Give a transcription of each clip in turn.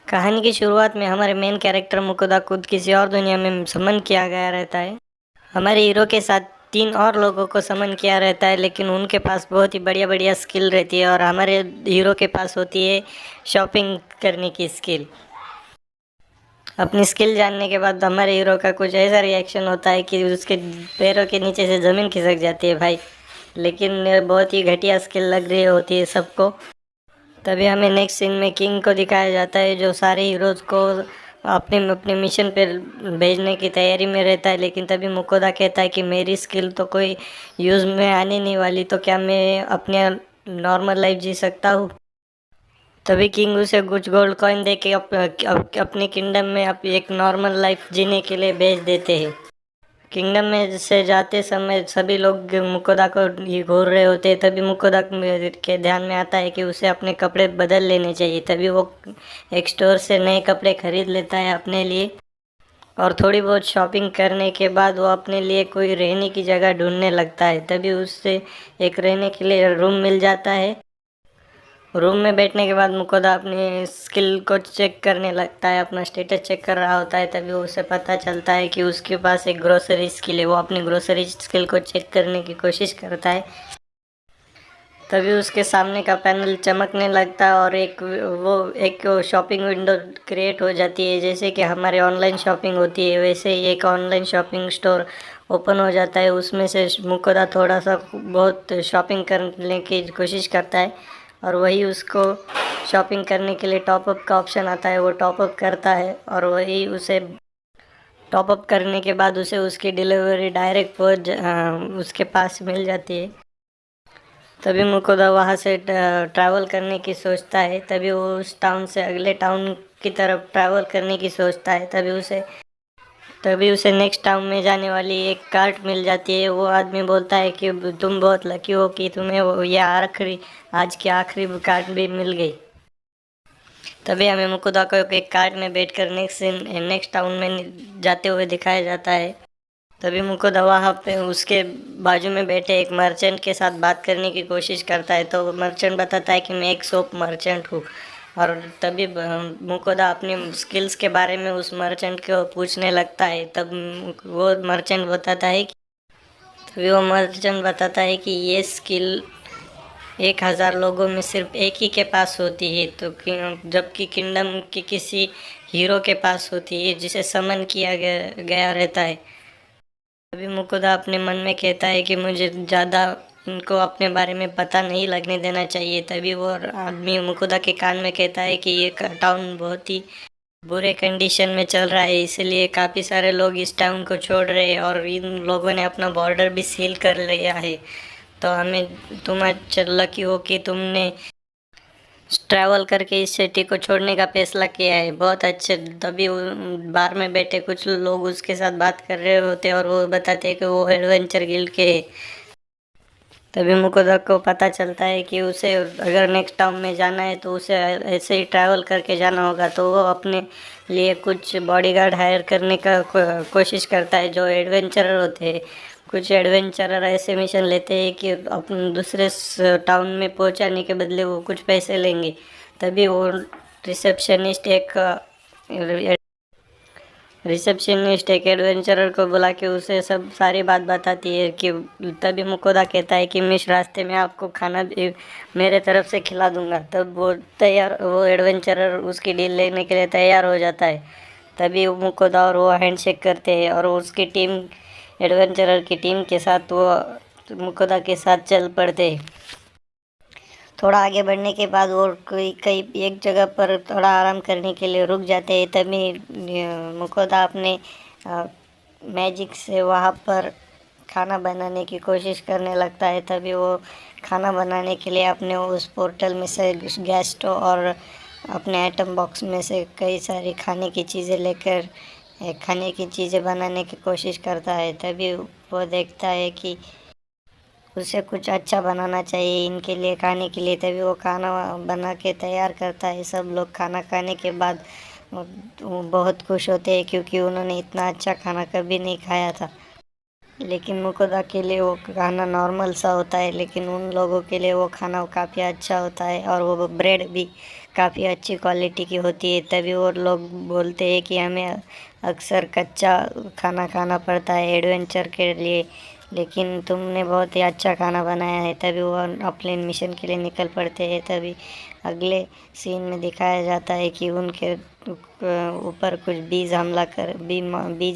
कहानी की शुरुआत में हमारे मेन कैरेक्टर मुकुदा खुद किसी और दुनिया में समन किया गया रहता है। हमारे हीरो के साथ तीन और लोगों को समन किया रहता है, लेकिन उनके पास बहुत ही बढ़िया बढ़िया स्किल रहती है और हमारे हीरो के पास होती है शॉपिंग करने की स्किल। अपनी स्किल जानने के बाद हमारे हीरो का कुछ ऐसा रिएक्शन होता है कि उसके पैरों के नीचे से ज़मीन खिसक जाती है भाई। लेकिन ये बहुत ही घटिया स्किल लग रही होती है सबको। तभी हमें नेक्स्ट सीन में किंग को दिखाया जाता है, जो सारे हीरोज को अपने अपने मिशन पर भेजने की तैयारी में रहता है। लेकिन तभी मुकोदा कहता है कि मेरी स्किल तो कोई यूज़ में आने नहीं वाली, तो क्या मैं अपने नॉर्मल लाइफ जी सकता हूँ। तभी किंग उसे कुछ गोल्ड कॉइन दे के अपने किंगडम में एक नॉर्मल लाइफ जीने के लिए भेज देते हैं। किंगडम में से जाते समय सभी लोग मुकोदा को ये घूर रहे होते हैं। तभी मुकोदा के ध्यान में आता है कि उसे अपने कपड़े बदल लेने चाहिए। तभी वो एक स्टोर से नए कपड़े खरीद लेता है अपने लिए, और थोड़ी बहुत शॉपिंग करने के बाद वो अपने लिए कोई रहने की जगह ढूंढने लगता है। तभी उससे एक रहने के लिए रूम मिल जाता है। रूम में बैठने के बाद मुकोदा अपनी स्किल को चेक करने लगता है, अपना स्टेटस चेक कर रहा होता है। तभी उसे पता चलता है कि उसके पास एक ग्रोसरी स्किल है। वो अपनी ग्रोसरी स्किल को चेक करने की कोशिश करता है। तभी उसके सामने का पैनल चमकने लगता है और एक शॉपिंग विंडो क्रिएट हो जाती है। जैसे कि हमारे ऑनलाइन शॉपिंग होती है, वैसे ही एक ऑनलाइन शॉपिंग स्टोर ओपन हो जाता है। उसमें से मुकोदा थोड़ा सा बहुत शॉपिंग करने की कोशिश करता है, और वही उसको शॉपिंग करने के लिए टॉपअप का ऑप्शन आता है। वो टॉपअप करता है और वही उसे टॉपअप करने के बाद उसे उसकी डिलीवरी डायरेक्ट उसके पास मिल जाती है। तभी मुकुदा वहाँ से ट्रैवल करने की सोचता है। तभी वो उस टाउन से अगले टाउन की तरफ ट्रैवल करने की सोचता है। तभी उसे नेक्स्ट टाउन में जाने वाली एक कार्ट मिल जाती है। वो आदमी बोलता है कि तुम बहुत लकी हो कि तुम्हें ये आज की आखिरी कार्ट भी मिल गई। तभी हमें मुकुदा को एक कार्ट में बैठकर नेक्स्ट टाउन में जाते हुए दिखाया जाता है। तभी मुकुदा वहाँ पे उसके बाजू में बैठे एक मर्चेंट के साथ बात करने की कोशिश करता है। तो मर्चेंट बताता है कि मैं एक सोप मर्चेंट हूँ। और तभी मुकुदा अपनी स्किल्स के बारे में उस मर्चेंट को पूछने लगता है। तभी वो मर्चेंट बताता है कि ये स्किल 1,000 लोगों में सिर्फ एक ही के पास होती है, जबकि किंगडम के किसी हीरो के पास होती है जिसे समन किया गया रहता है। तभी मुकुदा अपने मन में कहता है कि मुझे ज़्यादा इनको अपने बारे में पता नहीं लगने देना चाहिए। तभी वो आदमी मुकुदा के कान में कहता है कि ये टाउन बहुत ही बुरे कंडीशन में चल रहा है, इसलिए काफ़ी सारे लोग इस टाउन को छोड़ रहे हैं और इन लोगों ने अपना बॉर्डर भी सील कर लिया है। तो तुम अच्छा लकी हो कि तुमने ट्रैवल करके इस सिटी को छोड़ने का फैसला किया है, बहुत अच्छे। तभी बार में बैठे कुछ लोग उसके साथ बात कर रहे होते और वो बताते हैं कि वो एडवेंचर गिल्ड के। तभी मुकुदा को पता चलता है कि उसे अगर नेक्स्ट टाउन में जाना है तो उसे ऐसे ही ट्रैवल करके जाना होगा। तो वो अपने लिए कुछ बॉडीगार्ड हायर करने का कोशिश करता है जो एडवेंचरर होते हैं। कुछ एडवेंचरर ऐसे मिशन लेते हैं कि अपने दूसरे टाउन में पहुंचाने के बदले वो कुछ पैसे लेंगे। तभी वो रिसेप्शनिस्ट एक रिसेप्शनिस्ट एक एडवेंचरर को बुला के उसे सब सारी बात बताती है कि तभी मुकोदा कहता है कि मैं इस रास्ते में आपको खाना मेरे तरफ से खिला दूंगा। तब वो एडवेंचरर उसकी डील लेने के लिए तैयार हो जाता है। तभी वो मुकोदा और वो हैंडशेक करते हैं और उसकी टीम एडवेंचरर की टीम के साथ वो मुकोदा के साथ चल पड़ते हैं। थोड़ा आगे बढ़ने के बाद और कोई कई एक जगह पर थोड़ा आराम करने के लिए रुक जाते हैं। तभी मुकोदा अपने मैजिक से वहाँ पर खाना बनाने की कोशिश करने लगता है। तभी वो खाना बनाने के लिए अपने उस पोर्टल में से गैस स्टोव और अपने आइटम बॉक्स में से कई सारी खाने की चीज़ें लेकर खाने की चीज़ें बनाने की कोशिश करता है। तभी वो देखता है कि उसे कुछ अच्छा बनाना चाहिए इनके लिए खाने के लिए। तभी वो खाना बना के तैयार करता है। सब लोग खाना खाने के बाद वो बहुत खुश होते हैं क्योंकि उन्होंने इतना अच्छा खाना कभी नहीं खाया था। लेकिन मुकुदा के लिए वो खाना नॉर्मल सा होता है, लेकिन उन लोगों के लिए वो खाना काफ़ी अच्छा होता है और वो ब्रेड भी काफ़ी अच्छी क्वालिटी की होती है, तभी वो लोग बोलते हैं कि हमें अक्सर कच्चा खाना खाना पड़ता है एडवेंचर के लिए। लेकिन तुमने बहुत ही अच्छा खाना बनाया है, तभी वो अपने मिशन के लिए निकल पड़ते हैं। तभी अगले सीन में दिखाया जाता है कि उनके ऊपर कुछ बीज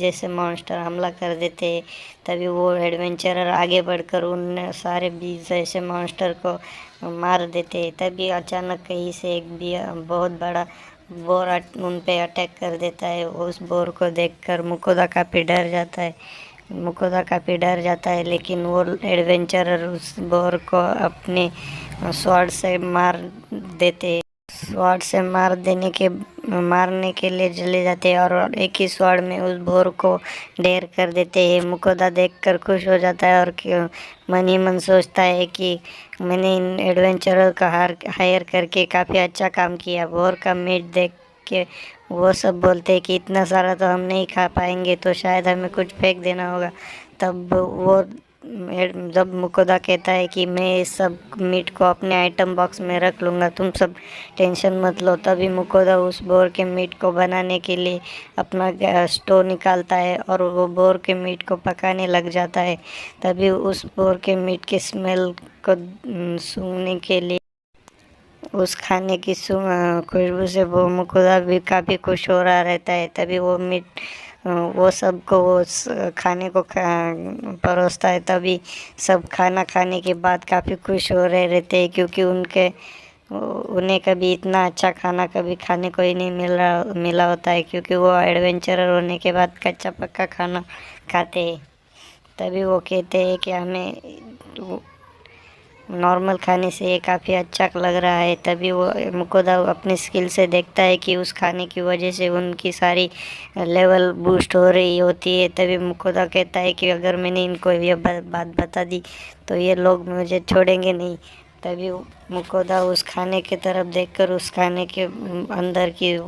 जैसे मॉन्स्टर हमला कर देते हैं। तभी वो एडवेंचरर आगे बढ़कर उन सारे बीज जैसे मॉन्स्टर को मार देते हैं। तभी अचानक कहीं से एक बहुत बड़ा बोर उन पे अटैक कर देता है। उस बोर को देखकर मुकुदा काफ़ी डर जाता है, लेकिन वो एडवेंचरर उस बोर को अपने स्वॉर्ड से मार देते हैं। स्वॉर्ड से मारने के लिए चले जाते हैं और एक ही स्वॉर्ड में उस बोर को ढेर कर देते हैं। मुकुदा देखकर खुश हो जाता है और मन ही मन सोचता है कि मैंने इन एडवेंचरर का हायर करके काफ़ी अच्छा काम किया। बोर का मीट देख के वो सब बोलते हैं कि इतना सारा तो हम नहीं खा पाएंगे, तो शायद हमें कुछ फेंक देना होगा। तब वो जब मुकुदा कहता है कि मैं इस सब मीट को अपने आइटम बॉक्स में रख लूँगा, तुम सब टेंशन मत लो। तभी मुकुदा उस बोर के मीट को बनाने के लिए अपना स्टोव निकालता है और वो बोर के मीट को पकाने लग जाता है। तभी उस बोर के मीट की स्मेल को सूंघने के लिए उस खाने की खुशबू से वो मुकुदा भी काफ़ी खुश हो रहा रहता है। तभी वो सबको खाने को परोसता है। तभी सब खाना खाने के बाद काफ़ी खुश हो रहे रहते हैं, क्योंकि उन्हें कभी इतना अच्छा खाना कभी खाने को ही नहीं मिला होता है, क्योंकि वो एडवेंचरर होने के बाद कच्चा पक्का खाना खाते हैं। तभी वो कहते हैं कि हमें नॉर्मल खाने से ये काफ़ी अच्छा लग रहा है। तभी वो मुकुदा अपनी स्किल से देखता है कि उस खाने की वजह से उनकी सारी लेवल बूस्ट हो रही होती है। तभी मुकुदा कहता है कि अगर मैंने इनको ये बात बता दी तो ये लोग मुझे छोड़ेंगे नहीं। तभी मुकुदा उस खाने की तरफ देखकर उस खाने के अंदर की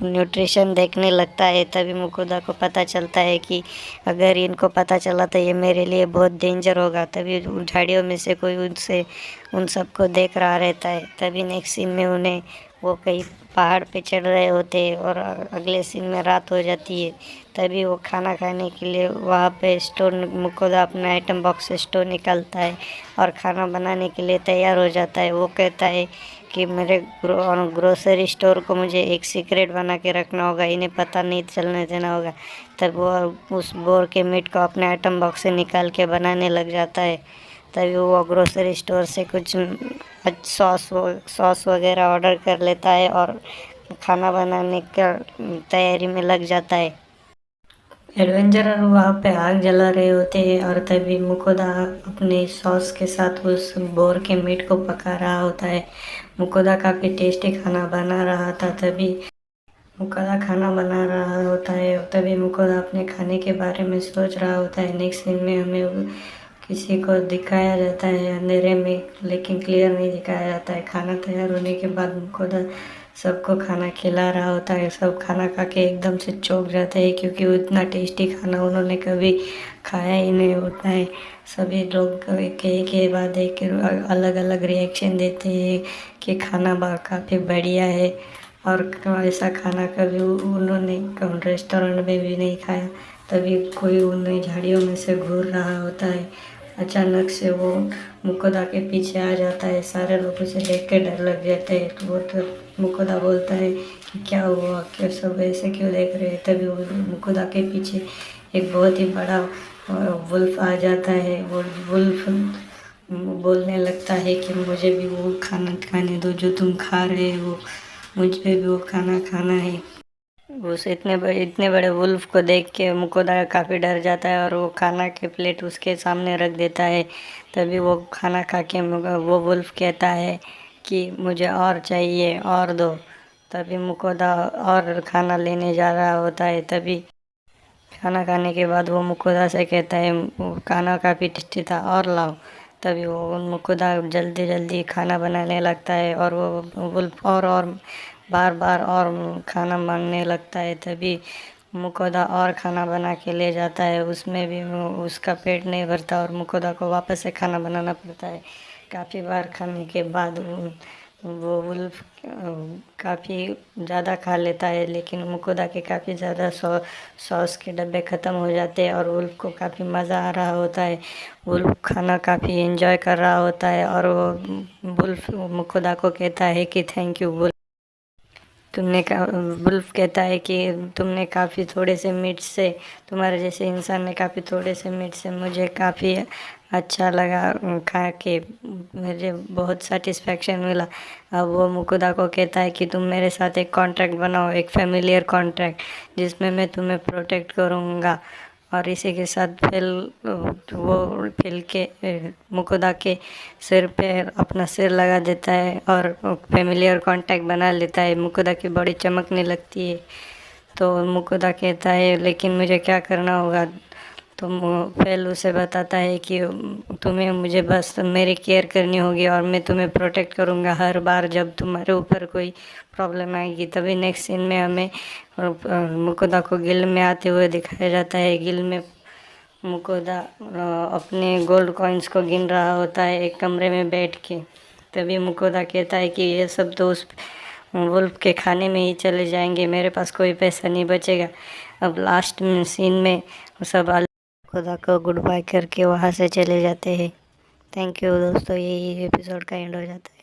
न्यूट्रिशन देखने लगता है। तभी मुकुदा को पता चलता है कि अगर इनको पता चला तो ये मेरे लिए बहुत डेंजर होगा। तभी उन झाड़ियों में से कोई उन सबको देख रहा रहता है। तभी नेक्स्ट सीन में उन्हें वो कहीं पहाड़ पे चढ़ रहे होते हैं और अगले सीन में रात हो जाती है। तभी वो खाना खाने के लिए वहाँ पे मुकुदा अपना आइटम बॉक्स से स्टोव निकालता है और खाना बनाने के लिए तैयार हो जाता है। वो कहता है कि मेरे ग्रोसरी स्टोर को मुझे एक सीक्रेट बना के रखना होगा, इन्हें पता नहीं चलने देना होगा। तब वो उस बोर के मीट को अपने आइटम बॉक्स से निकाल के बनाने लग जाता है। तभी वो ग्रोसरी स्टोर से कुछ सॉस वगैरह ऑर्डर कर लेता है और खाना बनाने का तैयारी में लग जाता है। एडवेंचरर वहाँ पे आग जला रहे होते हैं और तभी मुकुदा अपने सॉस के साथ उस बोर के मीट को पका रहा होता है। मुकुदा काफ़ी टेस्टी खाना बना रहा था। तभी मुकुदा खाना बना रहा होता है, तभी मुकुदा अपने खाने के बारे में सोच रहा होता है। नेक्स्ट सीन में हमें किसी को दिखाया जाता है अंधेरे में, लेकिन क्लियर नहीं दिखाया जाता है। खाना तैयार होने के बाद मुकुदा सबको खाना खिला रहा होता है। सब खाना खा के एकदम से चौंक जाते हैं, क्योंकि उतना टेस्टी खाना उन्होंने कभी खाया ही नहीं होता है। सभी लोग एक के बाद एक अलग अलग रिएक्शन देते हैं कि खाना काफ़ी बढ़िया है और ऐसा खाना कभी उन्होंने रेस्टोरेंट में भी नहीं खाया। तभी कोई उन झाड़ियों में से घूर रहा होता है। अचानक से वो मुकुदा के पीछे आ जाता है। सारे लोग उसे देख के डर लग जाते हैं। तो वो तो मुकुदा बोलता है कि क्या हुआ, क्या सब ऐसे क्यों देख रहे हैं। तभी वो मुकुदा के पीछे एक बहुत ही बड़ा वुल्फ आ जाता है। वो वुल्फ बोलने लगता है कि मुझे भी वो खाना खाने दो जो तुम खा रहे हो, मुझ पे भी वो खाना खाना है। उस इतने बड़े वुल्फ को देख के मुकुदा काफ़ी डर जाता है और वो खाना की प्लेट उसके सामने रख देता है। तभी वो खाना खा के वो वुल्फ कहता है कि मुझे और चाहिए और दो। तभी मुकुदा और खाना लेने जा रहा होता है। तभी खाना खाने के बाद वो मुकुदा से कहता है वो खाना काफ़ी टेस्टी था और लाओ। तभी वो मुकुदा जल्दी जल्दी खाना बनाने लगता है और वो वुल्फ और बार बार और खाना मांगने लगता है। तभी मुकुदा और खाना बना के ले जाता है, उसमें भी उसका पेट नहीं भरता और मुकुदा को वापस से खाना बनाना पड़ता है। काफ़ी बार खाने के बाद वो वुल्फ काफ़ी ज़्यादा खा लेता है, लेकिन मुकुदा के काफ़ी ज़्यादा सॉस के डब्बे ख़त्म हो जाते हैं और वुल्फ को काफ़ी मज़ा आ रहा होता है। वुल्फ खाना काफ़ी एंजॉय कर रहा होता है और वो वुल्फ मुकुदा को कहता है कि थैंक यू वुल्फ, वुल्फ कहता है कि तुमने काफ़ी थोड़े से मीट से, तुम्हारे जैसे इंसान ने काफ़ी थोड़े से मीट से मुझे काफ़ी अच्छा लगा खा के, मुझे बहुत सेटिस्फेक्शन मिला। अब वो मुकुदा को कहता है कि तुम मेरे साथ एक कॉन्ट्रैक्ट बनाओ, एक फेमिलियर कॉन्ट्रैक्ट, जिसमें मैं तुम्हें प्रोटेक्ट करूँगा। और इसी के साथ वो फिल के मुकुदा के सिर पे अपना सिर लगा देता है और फेमिलियर कांटेक्ट बना लेता है। मुकुदा की बॉडी चमकने लगती है। तो मुकुदा कहता है लेकिन मुझे क्या करना होगा। तो फेल उसे बताता है कि तुम्हें मुझे बस मेरी केयर करनी होगी और मैं तुम्हें प्रोटेक्ट करूँगा हर बार जब तुम्हारे ऊपर कोई प्रॉब्लम आएगी। तभी नेक्स्ट सीन में हमें मुकुदा को गिल में आते हुए दिखाया जाता है। गिल में मुकुदा अपने गोल्ड कॉइन्स को गिन रहा होता है एक कमरे में बैठ के। तभी मुकुदा कहता है कि ये सब तो उस वुल्फ के खाने में ही चले जाएंगे, मेरे पास कोई पैसा नहीं बचेगा। अब लास्ट में सीन में सब खुदा को गुड बाय करके वहाँ से चले जाते हैं। थैंक यू दोस्तों, यही एपिसोड का एंड हो जाता है।